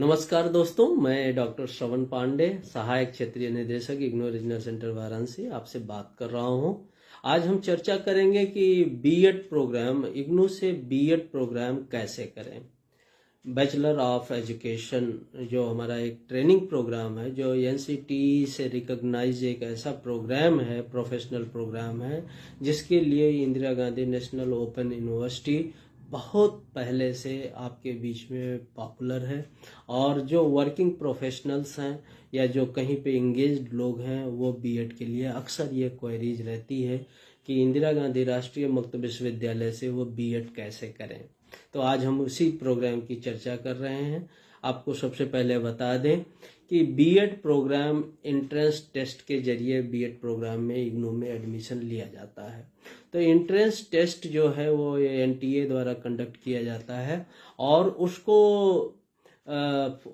नमस्कार दोस्तों, मैं डॉक्टर श्रवण पांडे, सहायक क्षेत्रीय निदेशक इग्नू रीजनल सेंटर वाराणसी आपसे बात कर रहा हूं। आज हम चर्चा करेंगे कि बीएड प्रोग्राम, इग्नू से बीएड प्रोग्राम कैसे करें। बैचलर ऑफ एजुकेशन जो हमारा एक ट्रेनिंग प्रोग्राम है, जो एनसीटी से रिकॉग्नाइज एक ऐसा प्रोग्राम है, प्रोफेशनल प्रोग्राम है, जिसके लिए Indira Gandhi national open university बहुत पहले से आपके बीच में पॉपुलर है। और जो वर्किंग प्रोफेशनल्स हैं या जो कहीं पे इंगेज्ड लोग हैं, वो बीएड के लिए अक्सर ये क्वेरीज रहती है कि इंदिरा गांधी राष्ट्रीय मुक्त विश्वविद्यालय से वो बीएड कैसे करें। तो आज हम उसी प्रोग्राम की चर्चा कर रहे हैं। आपको सबसे पहले बता दें कि बीएड प्रोग्राम एंट्रेंस टेस्ट के जरिए बीएड प्रोग्राम में इग्नू में एडमिशन लिया जाता है। तो एंट्रेंस टेस्ट जो है वो एनटीए द्वारा कंडक्ट किया जाता है और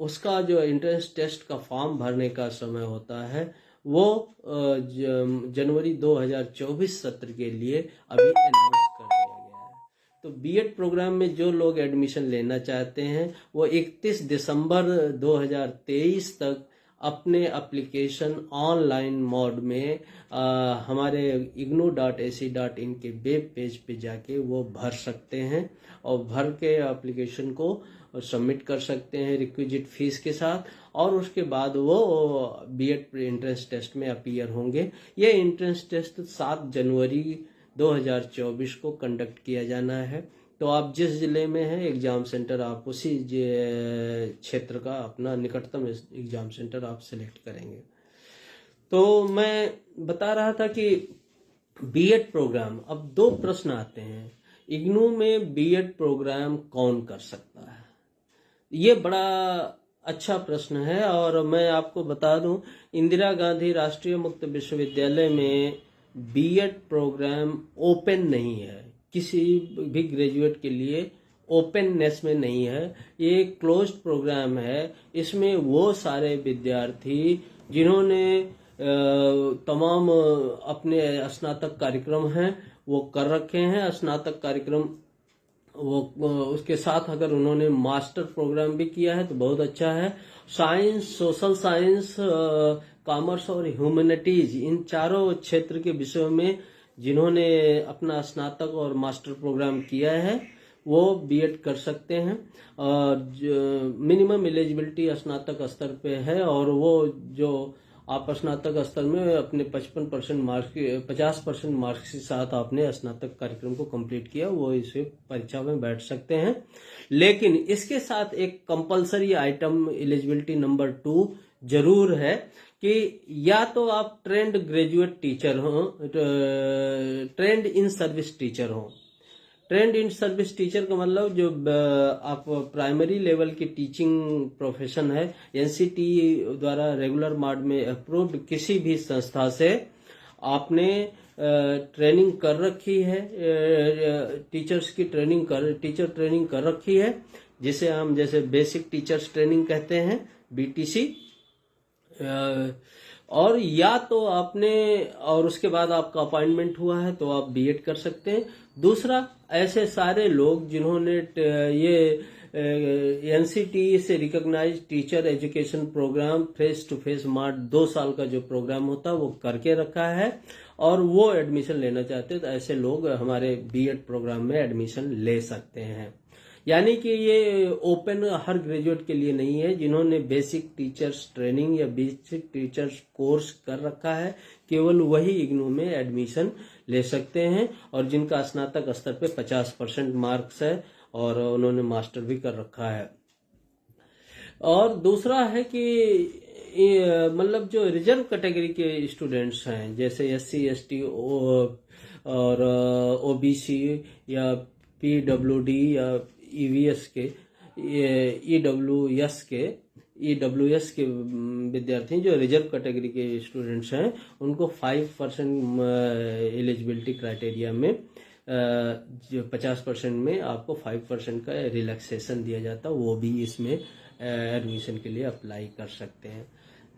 उसका जो एंट्रेंस टेस्ट का फॉर्म भरने का समय होता है वो जनवरी 2024 सत्र के लिए अभी अनाउंस कर दिया गया है। तो बीएड प्रोग्राम में जो लोग एडमिशन लेना चाहते हैं वो 31 दिसंबर 2023 तक अपने एप्लीकेशन ऑनलाइन मोड में हमारे ignu.ac.in के वेब पेज पे जाके वो भर सकते हैं और भर के एप्लीकेशन को सबमिट कर सकते हैं रिक्विजिट फीस के साथ। और उसके बाद वो बीएड एंट्रेंस टेस्ट में अपीयर होंगे। ये एंट्रेंस टेस्ट 7 जनवरी 2024 को कंडक्ट किया जाना है। तो आप जिस जिले में हैं एग्जाम सेंटर, आप उसी क्षेत्र का अपना निकटतम एग्जाम सेंटर आप सिलेक्ट करेंगे। तो मैं बता रहा था कि बीएड प्रोग्राम, अब दो प्रश्न आते हैं, इग्नू में बीएड प्रोग्राम कौन कर सकता है? ये बड़ा अच्छा प्रश्न है और मैं आपको बता दूं, इंदिरा गांधी राष्ट्रीय मुक्त विश्वविद्यालय में बीएड प्रोग्राम ओपन नहीं है, किसी भी ग्रेजुएट के लिए ओपननेस में नहीं है। ये क्लोज्ड प्रोग्राम है। इसमें वो सारे विद्यार्थी जिन्होंने तमाम अपने स्नातक कार्यक्रम हैं वो कर रखे हैं, स्नातक कार्यक्रम वो उसके साथ अगर उन्होंने मास्टर प्रोग्राम भी किया है तो बहुत अच्छा है। साइंस, सोशल साइंस, कॉमर्स और ह्यूमैनिटीज, इन चारों क्षेत्र के विषयों में जिन्होंने अपना स्नातक और मास्टर प्रोग्राम किया है वो बीएड कर सकते हैं। मिनिमम एलिजिबिलिटी स्नातक स्तर पे है और वो जो आप स्नातक स्तर में अपने 55% मार्क्स, 50% मार्क्स के साथ आपने स्नातक कार्यक्रम को कंप्लीट किया, वो इसे परीक्षा में बैठ सकते हैं। लेकिन इसके साथ एक कंपलसरी आइटम एलिजिबिलिटी नंबर 2 जरूर है कि या तो आप ट्रेंड ग्रेजुएट टीचर हो, ट्रेंड इन सर्विस टीचर हो। ट्रेंड इन सर्विस टीचर का मतलब जो आप प्राइमरी लेवल की टीचिंग प्रोफेशन है, एनसीटी द्वारा रेगुलर मोड में अप्रूव्ड किसी भी संस्था से आपने ट्रेनिंग कर रखी है, टीचर्स की टीचर ट्रेनिंग कर रखी है, जिसे हम जैसे बेसिक टीचर्स ट्रेनिंग कहते हैं, बीटीसी। और या तो आपने, और उसके बाद आपका अपॉइंटमेंट हुआ है तो आप बीएड कर सकते हैं। दूसरा, ऐसे सारे लोग जिन्होंने ये एनसीटी से recognize teacher education program face to face मार्ट 2 साल का जो प्रोग्राम होता है वो करके रखा है और वो एडमिशन लेना चाहते हैं, तो ऐसे लोग हमारे बीएड प्रोग्राम में एडमिशन ले सकते हैं। यानी कि ये ओपन हर ग्रेजुएट के लिए नहीं है। जिन्होंने बेसिक टीचर्स ट्रेनिंग या बेसिक टीचर्स कोर्स कर रखा है, केवल वही इग्नू में एडमिशन ले सकते हैं और जिनका स्नातक स्तर पे 50% मार्क्स है और उन्होंने मास्टर भी कर रखा है। और दूसरा है कि मतलब जो रिजर्व कैटेगरी के स्टूडेंट्स हैं, जैसे एससी, एसटी और ओबीसी या पीडब्ल्यूडी या ईवीएस के, ईडब्ल्यूएस के विद्यार्थी जो रिजर्व कैटेगरी के स्टूडेंट्स हैं, उनको 5% एलिजिबिलिटी क्राइटेरिया में जो 50% में आपको 5% का रिलैक्सेशन दिया जाता है, वो भी इसमें एडमिशन के लिए अप्लाई कर सकते हैं।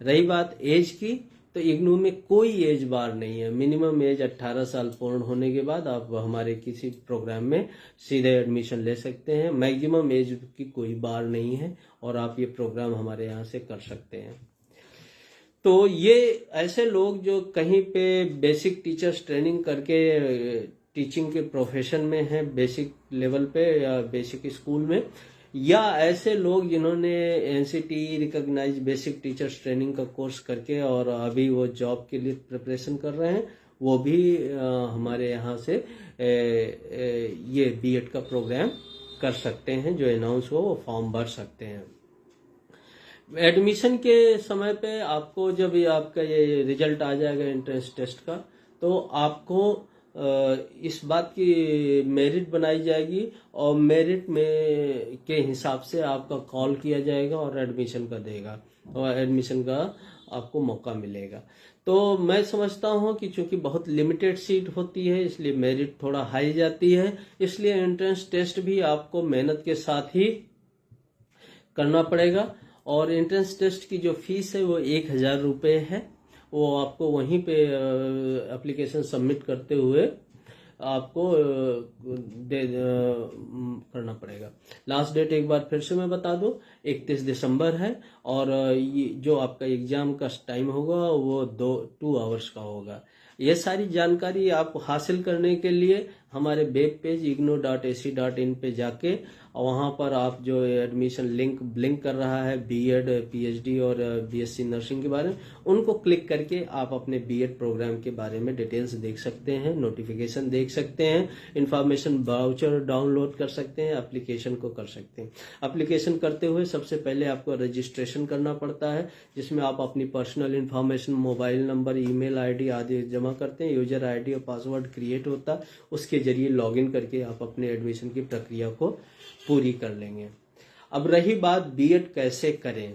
रही बात एज की, तो इग्नू में कोई एज बार नहीं है। मिनिमम एज 18 साल पूर्ण होने के बाद आप हमारे किसी प्रोग्राम में सीधे एडमिशन ले सकते हैं। मैक्सिमम एज की कोई बार नहीं है और आप ये प्रोग्राम हमारे यहाँ से कर सकते हैं। तो ये ऐसे लोग जो कहीं पे बेसिक टीचर्स ट्रेनिंग करके टीचिंग के प्रोफेशन में हैं, बेसिक लेवल पे या बेसिक स्कूल में, या ऐसे लोग जिन्होंने NCT recognize basic teachers training का कोर्स करके और अभी वो जॉब के लिए प्रिपरेशन कर रहे हैं, वो भी हमारे यहाँ से ये बीएड का प्रोग्राम कर सकते हैं। जो अनाउंस हो वो फॉर्म भर सकते हैं। एडमिशन के समय पे आपको जब ये आपका ये रिजल्ट आ जाएगा एंट्रेंस टेस्ट का, तो आपको इस बात की मेरिट बनाई जाएगी और मेरिट में के हिसाब से आपका कॉल किया जाएगा और एडमिशन का देगा और एडमिशन का आपको मौका मिलेगा। तो मैं समझता हूँ कि चूंकि बहुत लिमिटेड सीट होती है इसलिए मेरिट थोड़ा हाई जाती है, इसलिए एंट्रेंस टेस्ट भी आपको मेहनत के साथ ही करना पड़ेगा। और एंट्रेंस टेस्ट की जो फीस है वो 1000 रुपये है। वो आपको वहीं पे एप्लीकेशन सबमिट करते हुए आपको करना पड़ेगा। लास्ट डेट एक बार फिर से मैं बता दूं, 31 दिसंबर है और ये जो आपका एग्जाम का टाइम होगा वो 2 आवर्स का होगा। ये सारी जानकारी आप हासिल करने के लिए हमारे वेब पेज ignou.ac.in पे जाके वहाँ पर आप जो एडमिशन लिंक कर रहा है बीएड, पीएचडी और बीएससी नर्सिंग के बारे में, उनको क्लिक करके आप अपने बीएड प्रोग्राम के बारे में डिटेल्स देख सकते हैं, नोटिफिकेशन देख सकते हैं, इंफॉर्मेशन वाउचर डाउनलोड कर सकते हैं, एप्लीकेशन को कर सकते हैं। एप्लीकेशन करते हुए सबसे पहले आपको रजिस्ट्रेशन करना पड़ता है, जिसमें आप अपनी personal information, mobile number, email ID आदि जमा करते हैं। यूजर आईडी और पासवर्ड क्रिएट होता है, उसके जरिए लॉगिन करके आप अपने एडमिशन की प्रक्रिया को पूरी कर लेंगे। अब रही बात बीएड कैसे करें,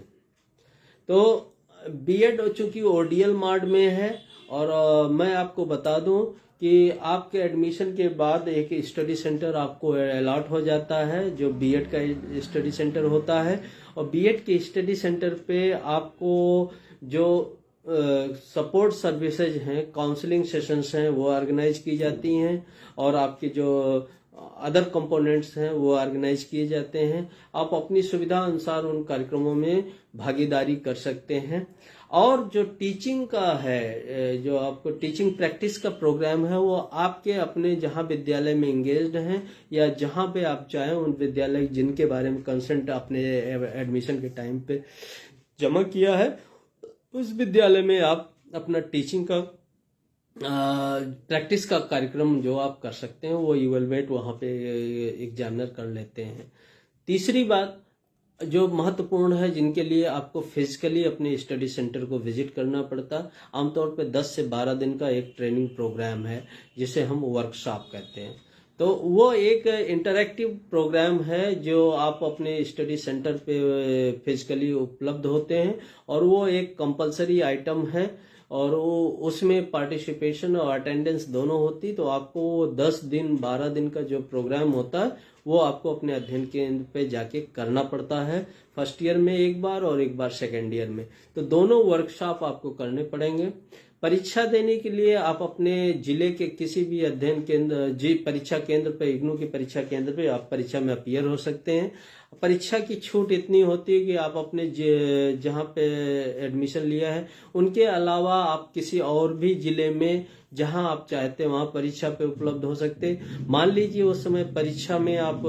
तो बीएड चूंकि ओडीएल मार्ड में है और मैं आपको बता दूं कि आपके एडमिशन के बाद एक स्टडी सेंटर आपको अलॉट हो जाता है जो बीएड का स्टडी सेंटर होता है। और बीएड के स्टडी सेंटर पे आपको जो सपोर्ट सर्विसेज हैं, काउंसलिंग सेशंस हैं, वो ऑर्गेनाइज की जाती हैं और आपके जो अदर कंपोनेंट्स हैं वो ऑर्गेनाइज किए जाते हैं। आप अपनी सुविधा अनुसार उन कार्यक्रमों में भागीदारी कर सकते हैं। और जो टीचिंग का है, जो आपको टीचिंग प्रैक्टिस का प्रोग्राम है, वो आपके अपने जहां विद्यालय में एंगेज्ड हैं या जहां पे आप चाहें उन विद्यालय जिनके बारे में कंसेंट आपने एडमिशन के टाइम पे जमा किया है, उस विद्यालय में आप अपना टीचिंग का प्रैक्टिस का कार्यक्रम जो आप कर सकते हैं वो इवेलुएट वहाँ पे एग्जामिनर कर लेते हैं। तीसरी बात जो महत्वपूर्ण है, जिनके लिए आपको फिजिकली अपने स्टडी सेंटर को विजिट करना पड़ता, आमतौर पे 10 से 12 दिन का एक ट्रेनिंग प्रोग्राम है जिसे हम वर्कशॉप कहते हैं। तो वो एक इंटरैक्टिव प्रोग्राम है जो आप अपने स्टडी सेंटर पे फिजिकली उपलब्ध होते हैं और वो एक कंपलसरी आइटम है और वो उसमें पार्टिसिपेशन और अटेंडेंस दोनों होती। तो आपको 10 दिन 12 दिन का जो प्रोग्राम होता है वो आपको अपने अध्ययन केंद्र पे जाके करना पड़ता है, फर्स्ट ईयर में एक बार और एक बार सेकेंड ईयर में। तो दोनों वर्कशॉप आपको करने पड़ेंगे। परीक्षा देने के लिए आप अपने जिले के किसी भी अध्ययन केंद्र परीक्षा केंद्र पे, इग्नू की परीक्षा केंद्र पे आप परीक्षा में अपीयर हो सकते हैं। परीक्षा की छूट इतनी होती है कि आप अपने जहाँ पे एडमिशन लिया है उनके अलावा आप किसी और भी जिले में जहां आप चाहते हैं वहां परीक्षा पे उपलब्ध हो सकते हैं। मान लीजिए उस समय परीक्षा में आप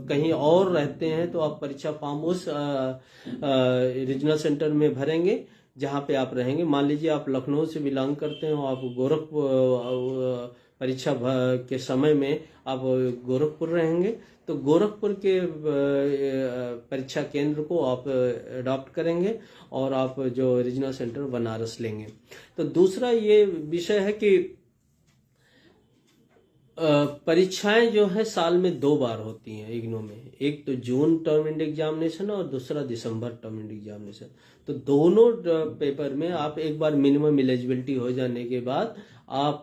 कहीं और रहते हैं तो आप परीक्षा फॉर्म उस रीजनल सेंटर में भरेंगे जहां पे आप रहेंगे। मान लीजिए आप लखनऊ से बिलोंग करते हैं और आप गोरखपुर परीक्षा के समय में आप गोरखपुर रहेंगे तो गोरखपुर के परीक्षा केंद्र को आप अडॉप्ट करेंगे और आप जो रीजनल सेंटर बनारस लेंगे। तो दूसरा ये विषय है कि परीक्षाएं जो है साल में 2 बार होती हैं इग्नू में। एक तो जून टर्म एंड एग्जामिनेशन और दूसरा दिसंबर टर्म एंड एग्जामिनेशन। तो दोनों पेपर में आप एक बार मिनिमम एलिजिबिलिटी हो जाने के बाद आप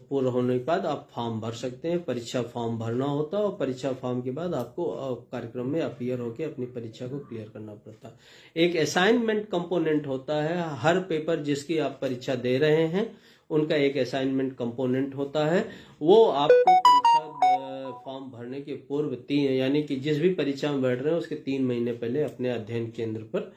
पूरा होने के बाद आप फॉर्म भर सकते हैं। परीक्षा फॉर्म भरना होता है और परीक्षा फॉर्म के बाद आपको कार्यक्रम में अपीयर होकर अपनी परीक्षा को क्लियर करना पड़ता है। एक असाइनमेंट कंपोनेंट होता है, हर पेपर जिसकी आप परीक्षा दे रहे हैं उनका एक असाइनमेंट कंपोनेंट होता है। वो आपको परीक्षा फॉर्म भरने के पूर्व 3 यानी कि जिस भी परीक्षा में बैठ रहे हैं उसके 3 महीने पहले अपने अध्ययन केंद्र पर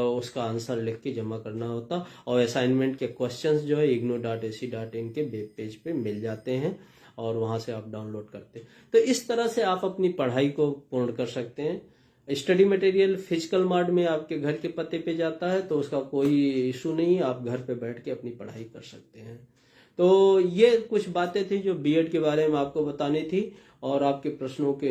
उसका आंसर लिख के जमा करना होता। और असाइनमेंट के क्वेश्चंस जो है ignou.ac.in के वेब पेज पे मिल जाते हैं और वहां से आप डाउनलोड करते हैं। तो इस तरह से आप अपनी पढ़ाई को पूर्ण कर सकते हैं। स्टडी मटेरियल फिजिकल मोड में आपके घर के पते पे जाता है तो उसका कोई इशू नहीं, आप घर पे बैठ के अपनी पढ़ाई कर सकते हैं। तो ये कुछ बातें थी जो बीएड के बारे में आपको बतानी थी और आपके प्रश्नों के